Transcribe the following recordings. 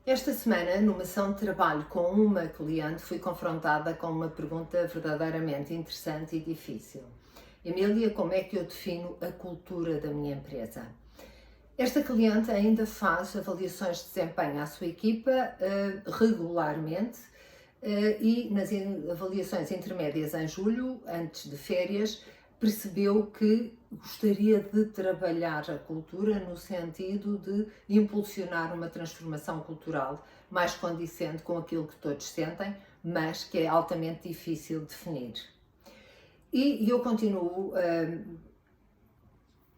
Esta semana, numa sessão de trabalho com uma cliente, fui confrontada com uma pergunta verdadeiramente interessante e difícil. Emília, como é que eu defino a cultura da minha empresa? Esta cliente ainda faz avaliações de desempenho à sua equipa regularmente e nas avaliações intermédias em julho, antes de férias, percebeu que gostaria de trabalhar a cultura no sentido de impulsionar uma transformação cultural mais condicente com aquilo que todos sentem, mas que é altamente difícil de definir. E eu continuo a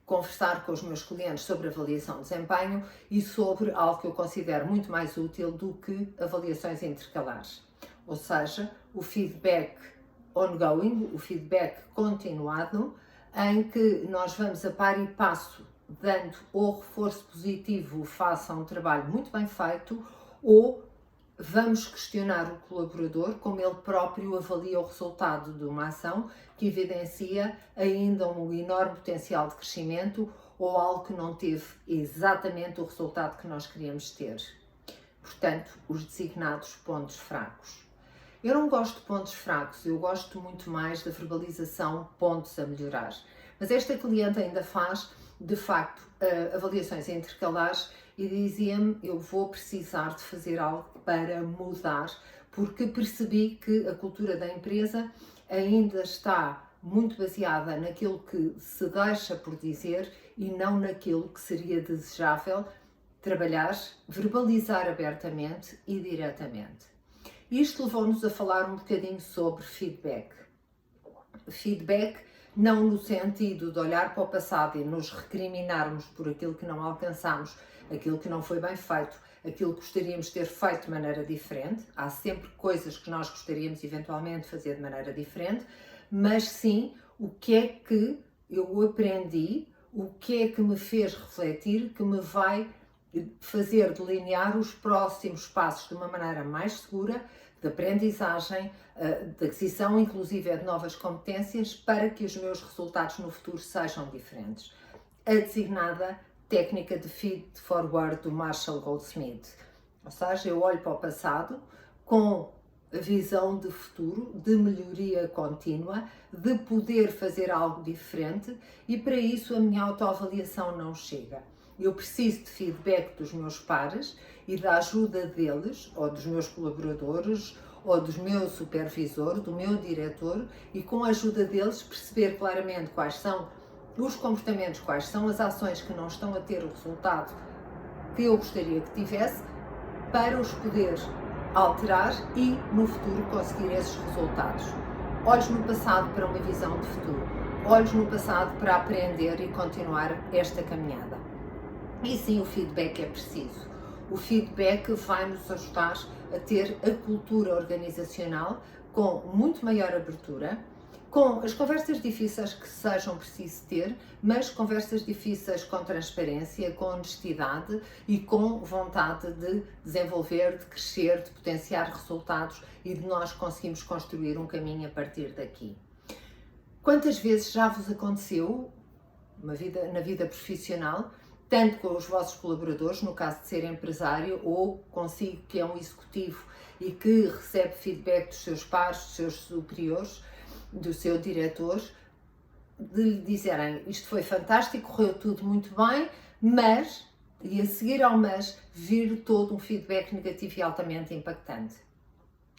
conversar com os meus clientes sobre avaliação de desempenho e sobre algo que eu considero muito mais útil do que avaliações intercalares, ou seja, o feedback ongoing, o feedback continuado, em que nós vamos a par e passo dando ou reforço positivo face a um trabalho muito bem feito, ou vamos questionar o colaborador como ele próprio avalia o resultado de uma ação que evidencia ainda um enorme potencial de crescimento ou algo que não teve exatamente o resultado que nós queríamos ter. Portanto, os designados pontos fracos. Eu não gosto de pontos fracos, eu gosto muito mais da verbalização pontos a melhorar. Mas esta cliente ainda faz, de facto, avaliações intercalares e dizia-me, eu vou precisar de fazer algo para mudar, porque percebi que a cultura da empresa ainda está muito baseada naquilo que se deixa por dizer e não naquilo que seria desejável trabalhar, verbalizar abertamente e diretamente. Isto levou-nos a falar um bocadinho sobre feedback. Feedback não no sentido de olhar para o passado e nos recriminarmos por aquilo que não alcançamos, aquilo que não foi bem feito, aquilo que gostaríamos de ter feito de maneira diferente. Há sempre coisas que nós gostaríamos eventualmente de fazer de maneira diferente, mas sim o que é que eu aprendi, o que é que me fez refletir, que me vai fazer delinear os próximos passos de uma maneira mais segura, de aprendizagem, de aquisição inclusive de novas competências para que os meus resultados no futuro sejam diferentes. A designada técnica de feed forward do Marshall Goldsmith. Ou seja, eu olho para o passado com a visão de futuro, de melhoria contínua, de poder fazer algo diferente e para isso a minha autoavaliação não chega. Eu preciso de feedback dos meus pares e da ajuda deles, ou dos meus colaboradores, ou do meu supervisor, do meu diretor, e com a ajuda deles perceber claramente quais são os comportamentos, quais são as ações que não estão a ter o resultado que eu gostaria que tivesse, para os poder alterar e no futuro conseguir esses resultados. Olhos no passado para uma visão de futuro, olhos no passado para aprender e continuar esta caminhada. E sim, o feedback é preciso. O feedback vai nos ajudar a ter a cultura organizacional com muito maior abertura, com as conversas difíceis que sejam preciso ter, mas conversas difíceis com transparência, com honestidade e com vontade de desenvolver, de crescer, de potenciar resultados e de nós conseguirmos construir um caminho a partir daqui. Quantas vezes já vos aconteceu na vida profissional, tanto com os vossos colaboradores, no caso de ser empresário, ou consigo que é um executivo e que recebe feedback dos seus pares, dos seus superiores, do seu diretor, de lhe dizerem isto foi fantástico, correu tudo muito bem, mas, e a seguir ao mas, vir todo um feedback negativo e altamente impactante.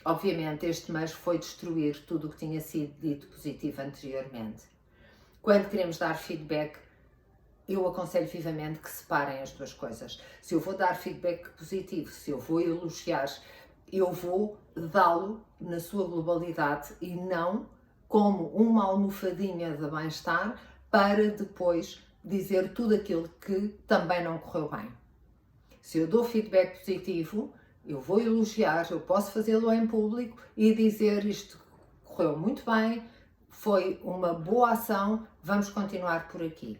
Obviamente este mas foi destruir tudo o que tinha sido dito positivo anteriormente. Quando queremos dar feedback, eu aconselho vivamente que separem as duas coisas. Se eu vou dar feedback positivo, se eu vou elogiar, eu vou dá-lo na sua globalidade e não como uma almofadinha de bem-estar para depois dizer tudo aquilo que também não correu bem. Se eu dou feedback positivo, eu vou elogiar, eu posso fazê-lo em público e dizer isto correu muito bem, foi uma boa ação, vamos continuar por aqui.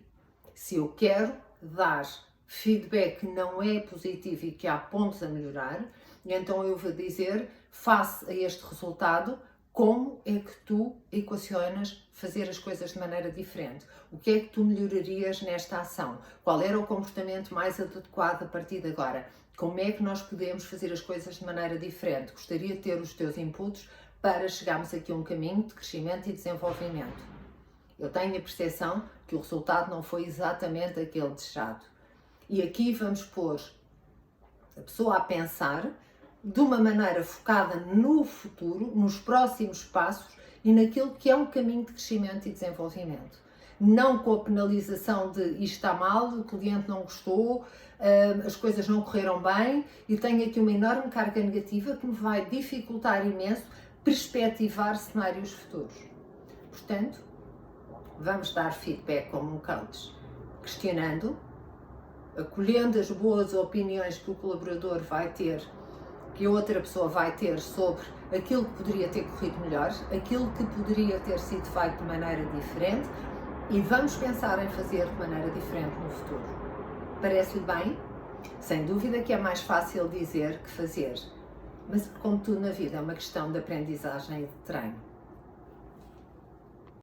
Se eu quero dar feedback que não é positivo e que há pontos a melhorar, então eu vou dizer, face a este resultado, como é que tu equacionas fazer as coisas de maneira diferente? O que é que tu melhorarias nesta ação? Qual era o comportamento mais adequado a partir de agora? Como é que nós podemos fazer as coisas de maneira diferente? Gostaria de ter os teus inputs para chegarmos aqui a um caminho de crescimento e desenvolvimento. Eu tenho a percepção que o resultado não foi exatamente aquele desejado. E aqui vamos pôr a pessoa a pensar de uma maneira focada no futuro, nos próximos passos e naquilo que é um caminho de crescimento e desenvolvimento. Não com a penalização de isto está mal, o cliente não gostou, as coisas não correram bem e tenho aqui uma enorme carga negativa que me vai dificultar imenso perspectivar cenários futuros. Portanto, vamos dar feedback como um coach, questionando, acolhendo as boas opiniões que o colaborador vai ter, que a outra pessoa vai ter sobre aquilo que poderia ter corrido melhor, aquilo que poderia ter sido feito de maneira diferente e vamos pensar em fazer de maneira diferente no futuro. Parece-lhe bem? Sem dúvida que é mais fácil dizer que fazer, mas como tudo na vida é uma questão de aprendizagem e de treino.